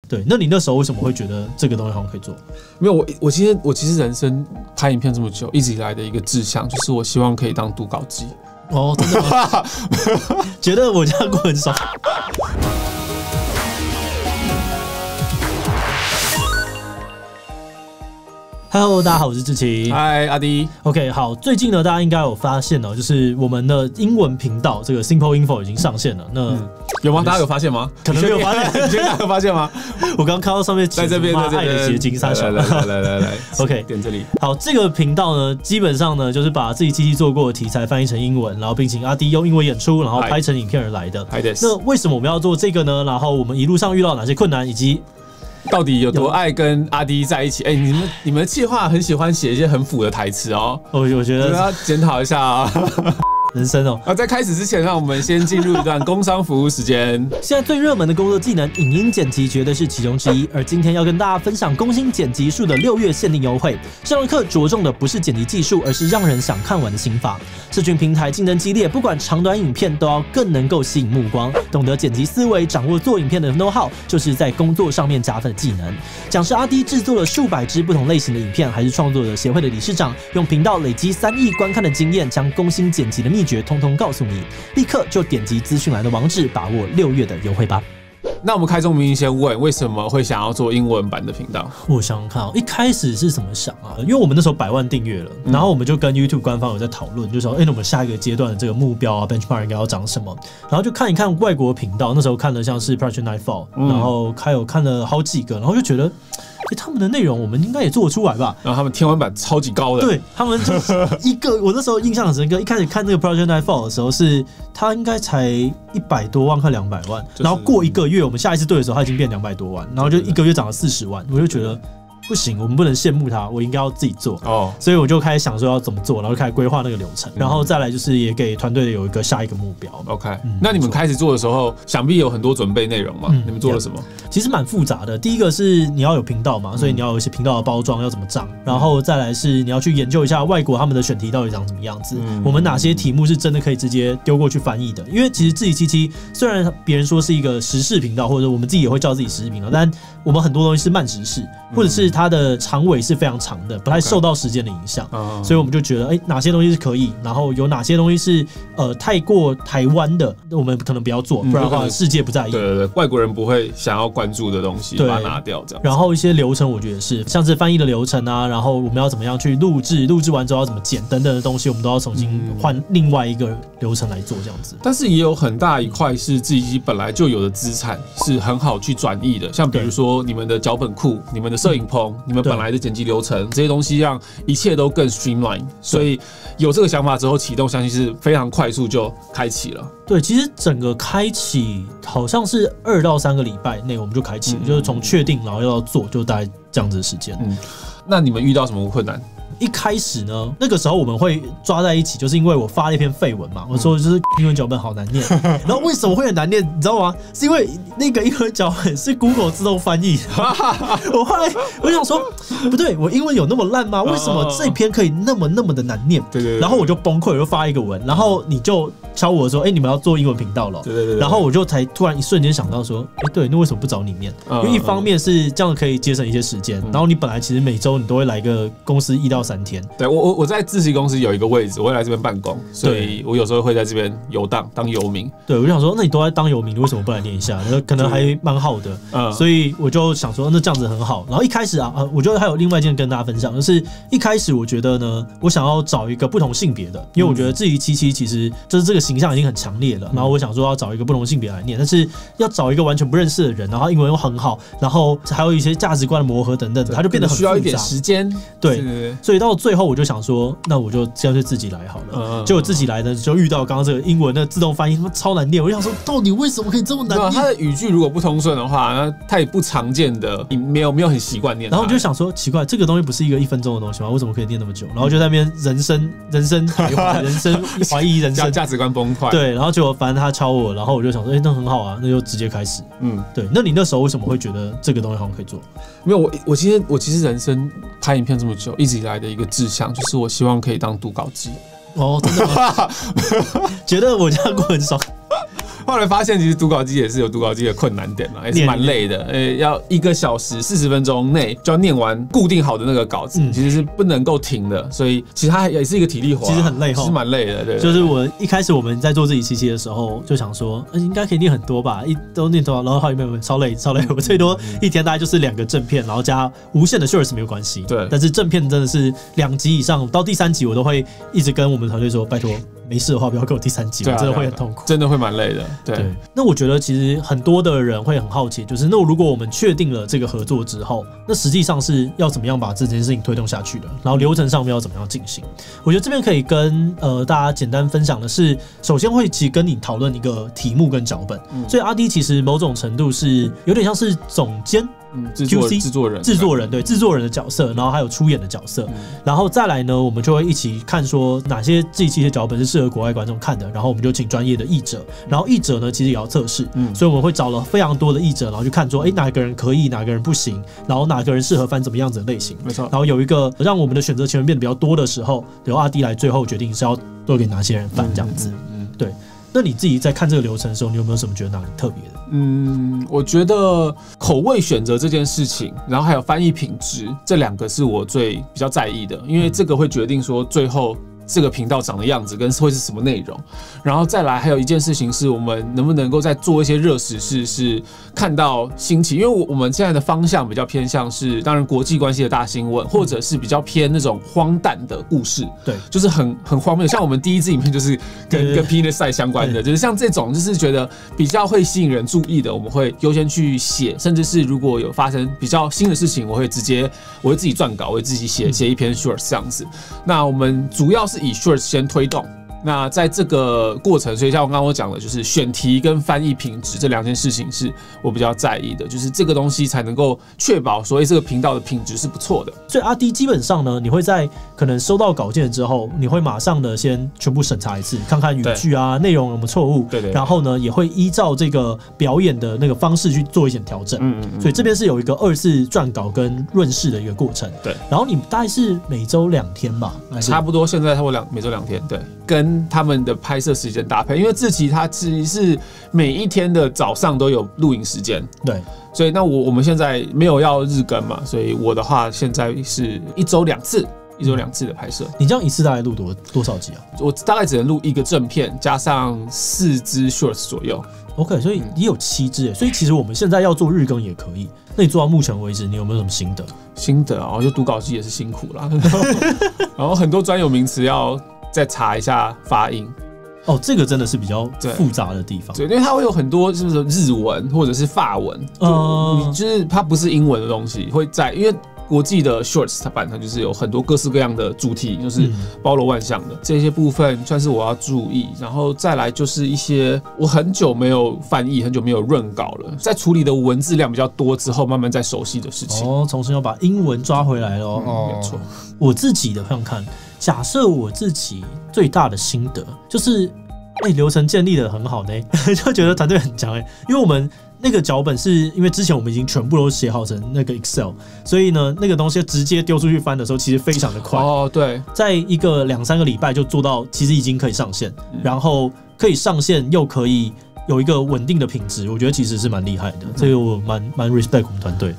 对，那你那时候为什么会觉得这个东西好像可以做？没有，我其实人生拍影片这么久，一直以来的一个志向就是我希望可以当读稿机。哦，真的吗？觉得我这样过很爽。Hello， 大家好，我是志奇。嗨，阿迪。OK， 好，最近呢，大家应该有发现哦，就是我们的英文频道这个 Simple Info 已经上线了。那有吗？大家有发现吗？可能没有发现，你觉得大家有发现吗？我刚刚看到上面在这边，爱的结晶三小。来 ，OK， 点这里。好，这个频道呢，基本上呢，就是把自己机器做过的题材翻译成英文，然后并请阿迪用英文演出，然后拍成影片而来的。那为什么我们要做这个呢？然后我们一路上遇到哪些困难，以及到底有多爱跟阿迪在一起？哎，你们的企划很喜欢写一些很腐的台词哦。我觉得要检讨一下啊。人生哦。在开始之前，让我们先进入一段工商服务时间。现在最热门的工作技能，影音剪辑绝对是其中之一。而今天要跟大家分享工薪剪辑术的6月限定优惠。上课着重的不是剪辑技术，而是让人想看完的心法。社群平台竞争激烈，不管长短影片都要更能够吸引目光。懂得剪辑思维，掌握做影片的 know how， 就是在工作上面加分的技能。讲师阿迪制作了数百支不同类型的影片，还是创作者协会的理事长，用频道累积3亿观看的经验，将工薪剪辑的秘诀通通告诉你。立刻就点击资讯栏的网址，把握6月的优惠吧。那我们开宗明义先问，为什么会想要做英文版的频道？我想想看哦，一开始是怎么想啊？因为我们那时候100万订阅了，然后我们就跟 YouTube 官方有在讨论，就说，那我们下一个阶段的这个目标啊 ，benchmark 应该要长什么？然后就看一看外国频道，那时候看的像是 Project Nightfall，然后还有看了好几个，然后就觉得，他们的内容我们应该也做得出来吧？然后他们天花板超级高的，对他们就是一个，我那时候印象很深刻。一开始看这个 Project Nightfall 的时候，是他应该才100多万，快200万，然后过1个月，我们下一次对的时候，他已经变200多万，然后就1个月涨了40万，我就觉得不行，我们不能羡慕他，我应该要自己做。所以我就开始想说要怎么做，然后就开始规划那个流程，然后再来就是也给团队有一个下一个目标。OK，那你们开始做的时候，想必有很多准备内容嘛？你们做了什么？其实蛮复杂的。第一个是你要有频道嘛，所以你要有一些频道的包装要怎么长，然后再来是你要去研究一下外国他们的选题到底长什么样子，我们哪些题目是真的可以直接丢过去翻译的。因为其实志奇77虽然别人说是一个时事频道，或者我们自己也会叫自己时事频道，但我们很多东西是慢时事，或者是它的长尾是非常长的，不太受到时间的影响，所以我们就觉得，哪些东西是可以，然后有哪些东西是太过台湾的，我们可能不要做，不然的话世界不在意。对，外国人不会想要关注的东西，把它拿掉这样。然后一些流程，我觉得是像是翻译的流程啊，然后我们要怎么样去录制完之后要怎么剪等等的东西，我们都要重新换另外一个流程来做这样子。但是也有很大一块是自己本来就有的资产，是很好去转译的，像比如说你们的脚本库、你们的摄影棚、你们本来的剪辑流程，这些东西让一切都更 streamline。所以有这个想法之后启动，相信是非常快速就开启了。对，其实整个开启好像是2到3个礼拜内我们就开启了，就是从确定然后要做，就大概这样子的时间。那你们遇到什么困难？一开始呢，那个时候我们会抓在一起，就是因为我发了一篇废文嘛，我说就是英文脚本好难念，然后为什么会很难念，你知道吗？是因为那个英文脚本是 Google 自动翻译。我后来我想说，不对，我英文有那么烂吗？为什么这篇可以那么的难念？对。然后我就崩溃，我就发一个文，然后你就敲我说，你们要做英文频道了。对。然后我就才突然一瞬间想到说，对，那为什么不找你念？因为一方面是这样可以节省一些时间，然后你本来其实每周你都会来个公司1到3天。对，我在志奇公司有一个位置，我会来这边办公，所以我有时候会在这边游荡当游民。对，我就想说，那你都在当游民，你为什么不来念一下？可能还蛮好的。所以我就想说，那这样子很好。然后一开始我觉得还有另外一件跟大家分享，就是一开始我觉得呢，我想要找一个不同性别的，因为我觉得志奇77其实就是这个形象已经很强烈了。然后我想说要找一个不同性别来念，但是要找一个完全不认识的人，然后英文又很好，然后还有一些价值观的磨合等等的，它就变得很复杂，需要一点时间。对，所以到最后我就想说，那我就干脆自己来好了。结果自己来呢，就遇到刚刚这个英文的自动翻译，超难念。我就想说，到底为什么可以这么难念？它的语句如果不通顺的话，那它也不常见的，你没有很习惯念。然后我就想说，奇怪，这个东西不是一个1分钟的东西吗？为什么可以念那么久？然后就在那边人生徘徊，人生怀疑人生，价值观崩坏。对，然后结果反正他敲我，然后我就想说，那很好啊，那就直接开始。对。那你那时候为什么会觉得这个东西好像可以做？没有，我其实人生拍影片这么久，一直以来的一个志向就是我希望可以当读稿机。真的吗？觉得我这样过很爽。后来发现其实读稿机也是有读稿机的困难点嘛，也是蛮累的。要1个小时40分钟内就要念完固定好的那个稿子，其实是不能够停的，所以其实它也是一个体力活，其实很累，其实蛮累的。对，就是我一开始我们在做自己77的时候，就想说，应该可以念很多吧，都念多少，然后后面超累，我最多一天大概就是2个正片，然后加无限的 shorts 没有关系。对，但是正片真的是2集以上，到第3集我都会一直跟我们团队说，拜托。没事的话，不要给我第3集，真的会很痛苦，真的会蛮累的。对，那我觉得其实很多的人会很好奇，就是那如果我们确定了这个合作之后，那实际上是要怎么样把这件事情推动下去的？然后流程上面要怎么样进行？我觉得这边可以跟大家简单分享的是，首先会其实跟你讨论一个题目跟脚本，所以阿 D 其实某种程度是有点像是总监。制作人对制作人的角色，然后还有出演的角色，然后再来呢，我们就会一起看说哪些这一期的脚本是适合国外观众看的，然后我们就请专业的译者，然后译者呢其实也要测试，所以我们会找了非常多的译者，然后去看说，哪个人可以，哪个人不行，然后哪个人适合翻怎么样子的类型，没错。然后有一个让我们的选择权变得比较多的时候，由阿 D 来最后决定是要多给哪些人翻这样子，对。那你自己在看这个流程的时候，你有没有什么觉得哪里特别的？我觉得口味选择这件事情，然后还有翻译品质，这2个是我比较在意的，因为这个会决定说最后这个频道长的样子跟会是什么内容。然后再来还有一件事情是，我们能不能够再做一些热时事，是看到新奇，因为我们现在的方向比较偏向是，当然国际关系的大新闻，或者是比较偏那种荒诞的故事，对，就是很荒谬。像我们第一支影片就是跟 Penis 赛相关的，就是像这种就是觉得比较会吸引人注意的，我们会优先去写，甚至是如果有发生比较新的事情，我会自己撰稿，我会自己写一篇 shorts 这样子。那我们主要是以 shorts 先推动。那在这个过程，所以像我刚刚讲的，就是选题跟翻译品质这2件事情是我比较在意的，就是这个东西才能够确保说这个频道的品质是不错的。所以阿 D 基本上呢，你会在可能收到稿件之后，你会马上的先全部审查一次，看看语句啊、内容有没有错误，对，然后呢也会依照这个表演的那个方式去做一些调整。所以这边是有一个2次撰稿跟润饰的一个过程。对，然后你大概是每周2天吧，差不多现在差不多每周2天，对，跟他们的拍摄时间搭配，因为志祺他其实是每一天的早上都有录影时间，对，所以那我们现在没有要日更嘛，所以我的话现在是1周2次的拍摄。你这样一次大概录多少集啊？我大概只能录1个正片，加上4支 shorts 左右。OK， 所以也有7支耶，所以其实我们现在要做日更也可以。那你做到目前为止，你有没有什么心得？心得啊，就读稿机也是辛苦啦，然后很多专有名词要再查一下发音。哦，这个真的是比较复杂的地方。对，因为它会有很多是不是日文或者是法文，就是它不是英文的东西会在，因为国际的 shorts 它版上就是有很多各式各样的主题，就是包罗万象的这些部分，算是我要注意。然后再来就是一些我很久没有翻译、很久没有润稿了，在处理的文字量比较多之后，慢慢再熟悉的事情。哦，重新要把英文抓回来了。没错。我自己的看看，假设我自己最大的心得就是，流程建立的很好呢，就觉得团队很强因为我们。那个脚本是因为之前我们已经全部都写好成那个 Excel， 所以呢，那个东西直接丢出去翻的时候，其实非常的快。哦，对，在一个2-3个礼拜就做到，其实已经可以上线，然后可以上线又可以有一个稳定的品质，我觉得其实是蛮厉害的。这个我蛮 respect 我们团队。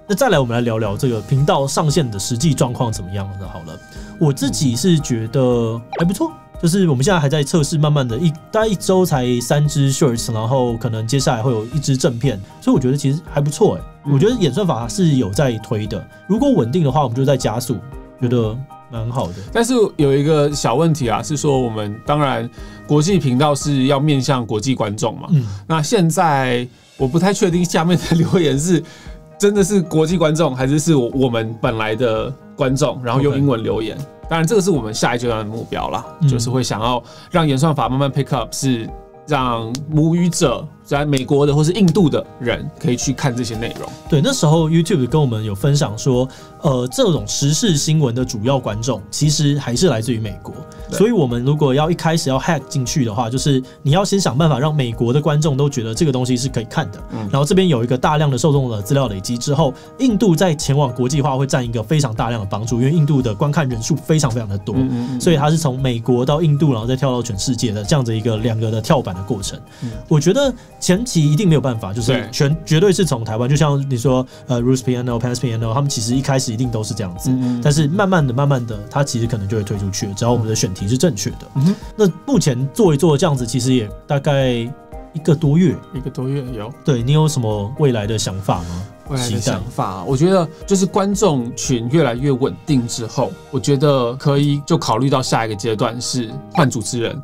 那再来，我们来聊聊这个频道上线的实际状况怎么样的好了。我自己是觉得还不错。就是我们现在还在测试，慢慢的大概1周才3支 shorts， 然后可能接下来会有1支正片，所以我觉得其实还不错我觉得演算法是有在推的，如果稳定的话，我们就在加速，觉得蛮好的。但是有一个小问题啊，是说我们当然国际频道是要面向国际观众嘛，那现在我不太确定下面的留言是真的是国际观众，还是我们本来的观众，然后用英文留言。当然，这个是我们下一阶段的目标啦，就是会想要让演算法慢慢 pick up， 是让母语者在美国的或是印度的人可以去看这些内容。对，那时候 YouTube 跟我们有分享说，这种时事新闻的主要观众其实还是来自于美国，所以我们如果要一开始要 hack 进去的话，就是你要先想办法让美国的观众都觉得这个东西是可以看的，然后这边有一个大量的受众的资料累积之后，印度在前往国际化会占一个非常大量的帮助，因为印度的观看人数非常非常的多，所以它是从美国到印度，然后再跳到全世界的这样子一个两个的跳板的过程。我觉得前期一定没有办法，就是绝对是从台湾，就像你说Rus Piano、Pans Piano， 他们其实一开始一定都是这样子，但是慢慢的，它其实可能就会推出去了，只要我们的选题是正确的。那目前做一做这样子，其实也大概1个多月有。对，你有什么未来的想法吗？未来的想法，我觉得就是观众群越来越稳定之后，我觉得可以就考虑到下一个阶段是换主持人，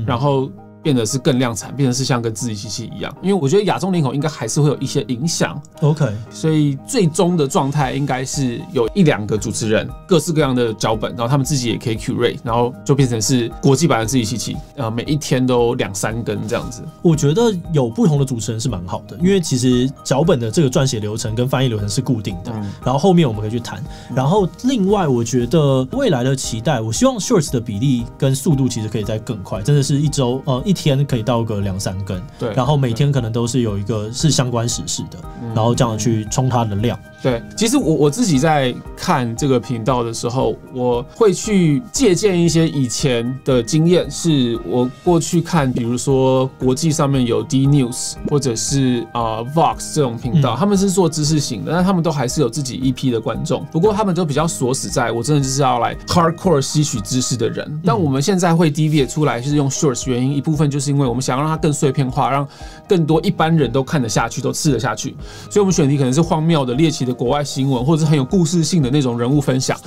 然后变得是更量产，变得是像跟自己机器一样，因为我觉得亚洲脸孔应该还是会有一些影响。OK， 所以最终的状态应该是有1-2个主持人，各式各样的脚本，然后他们自己也可以 curate， 然后就变成是国际版的自己机器，每一天都2-3更这样子。我觉得有不同的主持人是蛮好的，因为其实脚本的这个撰写流程跟翻译流程是固定的，然后后面我们可以去谈。然后另外，我觉得未来的期待，我希望 shorts 的比例跟速度其实可以再更快，真的是一天可以到个2-3更，对，然后每天可能都是有一个是相关时事的，然后这样去冲它的量。对，其实我自己在看这个频道的时候，我会去借鉴一些以前的经验，是我过去看，比如说国际上面有 D News 或者是Vox 这种频道，他们是做知识型的，但他们都还是有自己一批的观众，不过他们都比较锁死在我真的就是要来 hardcore 吸取知识的人。但我们现在会 deviate 出来，是用 shorts， 原因一部分就是因为我们想要让它更碎片化，让更多一般人都看得下去，都吃得下去，所以我们选题可能是荒谬的、猎奇的国外新闻，或者是很有故事性的那种人物分享，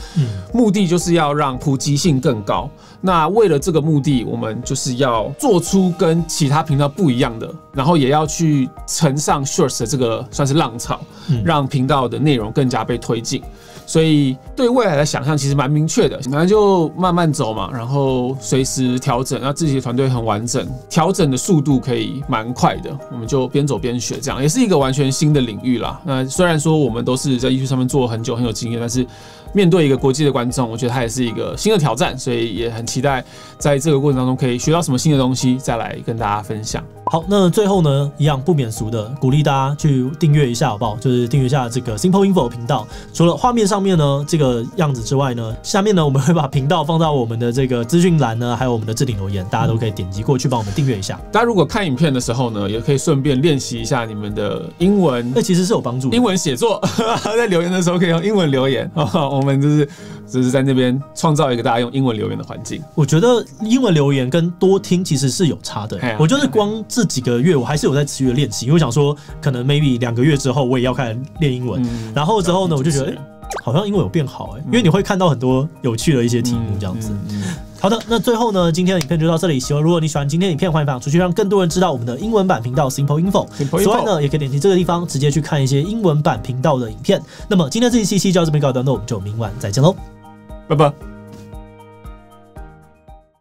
目的就是要让普及性更高。那为了这个目的，我们就是要做出跟其他频道不一样的，然后也要去乘上 Shorts 的这个算是浪潮，让频道的内容更加被推进。所以对未来的想象其实蛮明确的，反正就慢慢走嘛，然后随时调整，那自己的团队很完整，调整的速度可以蛮快的，我们就边走边学，这样也是一个完全新的领域啦。那虽然说我们都是在艺术上面做了很久，很有经验，但是面对一个国际的观众，我觉得它也是一个新的挑战，所以也很期待在这个过程当中可以学到什么新的东西，再来跟大家分享。好，那最后呢，一样不免俗的，鼓励大家去订阅一下，好不好？就是订阅一下这个 Simple Info 频道。除了画面上面呢这个样子之外呢，下面呢我们会把频道放到我们的这个资讯栏呢，还有我们的置顶留言，大家都可以点击过去帮我们订阅一下。大家如果看影片的时候呢，也可以顺便练习一下你们的英文，那其实是有帮助的。英文写作，在留言的时候可以用英文留言。我们就是在那边创造一个大家用英文留言的环境。我觉得英文留言跟多听其实是有差的。我就是光这几个月，我还是有在持续的练习，因为我想说，可能 maybe 2个月之后，我也要开始练英文。然后之后呢，我就觉得，好像英文有变好因为你会看到很多有趣的一些题目这样子。好的，那最后呢，今天的影片就到这里。希望如果你喜欢今天的影片，欢迎分享出去，让更多人知道我们的英文版频道 Simple Info。此外呢，也可以点击这个地方，直接去看一些英文版频道的影片。那么今天这一期就到这边告一段落，我们就明晚再见喽，拜拜。